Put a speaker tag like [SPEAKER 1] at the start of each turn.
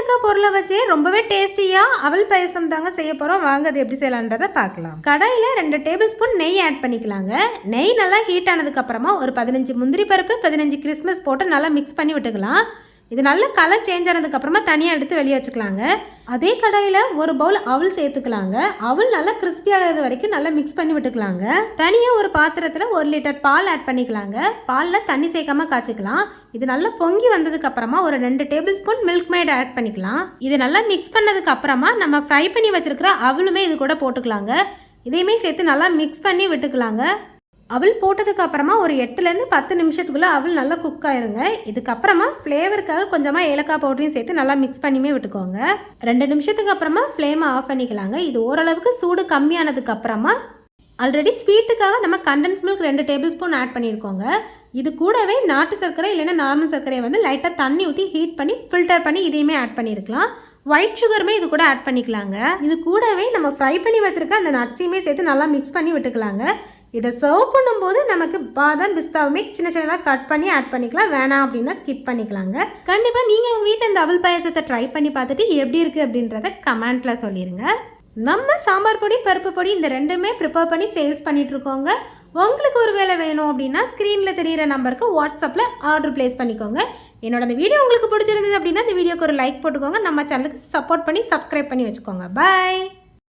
[SPEAKER 1] இருக்க பொருளை வச்சே ரொம்பவே டேஸ்டியாக அவல் பாயசம் தாங்க செய்ய போகிறோம். வாங்க அது எப்படி செய்யலான்றதை பார்க்கலாம். கடாயில் 2 டேபிள் ஸ்பூன் நெய் ஆட் பண்ணிக்கலாங்க. நெய் நல்லா ஹீட் ஆனதுக்கப்புறமா ஒரு 15 முந்திரி பருப்பு 15 கிறிஸ்மஸ் போட்டு நல்லா மிக்ஸ் பண்ணி விட்டுக்கலாம். இது நல்ல கலர் சேஞ்ச் ஆனதுக்கப்புறமா தனியாக எடுத்து வெளியே வச்சுக்கலாங்க. அதே கடாயில் ஒரு பவுல் அவல் சேர்த்துக்கலாங்க. அவல் நல்லா கிறிஸ்பியாகிறது வரைக்கும் நல்லா மிக்ஸ் பண்ணி விட்டுக்கலாங்க. தனியாக ஒரு பாத்திரத்தில் 1 லிட்டர் பால் ஆட் பண்ணிக்கலாங்க. பாலில் தண்ணி சேர்க்காம காய்ச்சிக்கலாம். இது நல்லா பொங்கி வந்ததுக்கப்புறமா ஒரு 2 tablespoon Milkmaid add பண்ணிக்கலாம். இது நல்லா மிக்ஸ் பண்ணதுக்கு அப்புறமா நம்ம ஃப்ரை பண்ணி வச்சிருக்கிற அவலுமே இது கூட போட்டுக்கலாங்க. இதையுமே சேர்த்து நல்லா மிக்ஸ் பண்ணி விட்டுக்கலாங்க. அவல் போட்டதுக்கு அப்புறமா ஒரு 8லேருந்து 10 நிமிஷத்துக்குள்ளே அவல் நல்லா குக் ஆயிருங்க. இதுக்கப்புறமா ஃப்ளேவருக்காக கொஞ்சமாக ஏலக்காய் பவுடரையும் சேர்த்து நல்லா மிக்ஸ் பண்ணியுமே விட்டுக்கோங்க. 2 நிமிஷத்துக்கு அப்புறமா ஃப்ளேமை ஆஃப் பண்ணிக்கலாங்க. இது ஓரளவுக்கு சூடு கம்மியானதுக்கு அப்புறமா ஆல்ரெடி ஸ்வீட்டுக்காக நம்ம condensed milk 2 tablespoon add பண்ணியிருக்கோங்க. இது கூடவே நாட்டு சர்க்கரை இல்லைன்னா நார்மல் சர்க்கரையை வந்து லைட்டாக தண்ணி ஊற்றி ஹீட் பண்ணி ஃபில்டர் பண்ணி இதையுமே ஆட் பண்ணியிருக்கலாம். ஒயிட் சுகருமே இது கூட ஆட் பண்ணிக்கலாங்க. இது கூடவே நம்ம ஃப்ரை பண்ணி வச்சுருக்க அந்த நட்ஸையுமே சேர்த்து நல்லா மிக்ஸ் பண்ணி விட்டுக்கலாங்க. இதை சர்வ் பண்ணும்போது நமக்கு பாதாம் பிஸ்தாவுமே சின்ன சின்னதாக கட் பண்ணி ஆட் பண்ணிக்கலாம். வேணாம் அப்படின்னா ஸ்கிப் பண்ணிக்கலாங்க. கண்டிப்பாக நீங்கள் உங்கள் வீட்டில் இந்த அவல் பாயசத்தை ட்ரை பண்ணி பார்த்துட்டு எப்படி இருக்குது அப்படின்றத கமெண்ட்டில் சொல்லிடுங்க. நம்ம சாம்பார் பொடி பருப்பு பொடி இந்த ரெண்டுமே ப்ரிப்பேர் பண்ணி சேல்ஸ் பண்ணிகிட்ருக்கோங்க. உங்களுக்கு ஒரு வேலை வேணும் அப்படின்னா ஸ்க்ரீனில் தெரிகிற நம்பருக்கு வாட்ஸ்அப்பில் ஆர்டர் ப்ளேஸ் பண்ணிக்கோங்க. என்னோட இந்த வீடியோ உங்களுக்கு பிடிச்சிருந்தது அப்படின்னா இந்த வீடியோக்கு ஒரு லைக் போட்டுக்கோங்க. நம்ம சேனலுக்கு சப்போர்ட் பண்ணி சப்ஸ்கிரைப் பண்ணி வச்சுக்கோங்க. பாய்.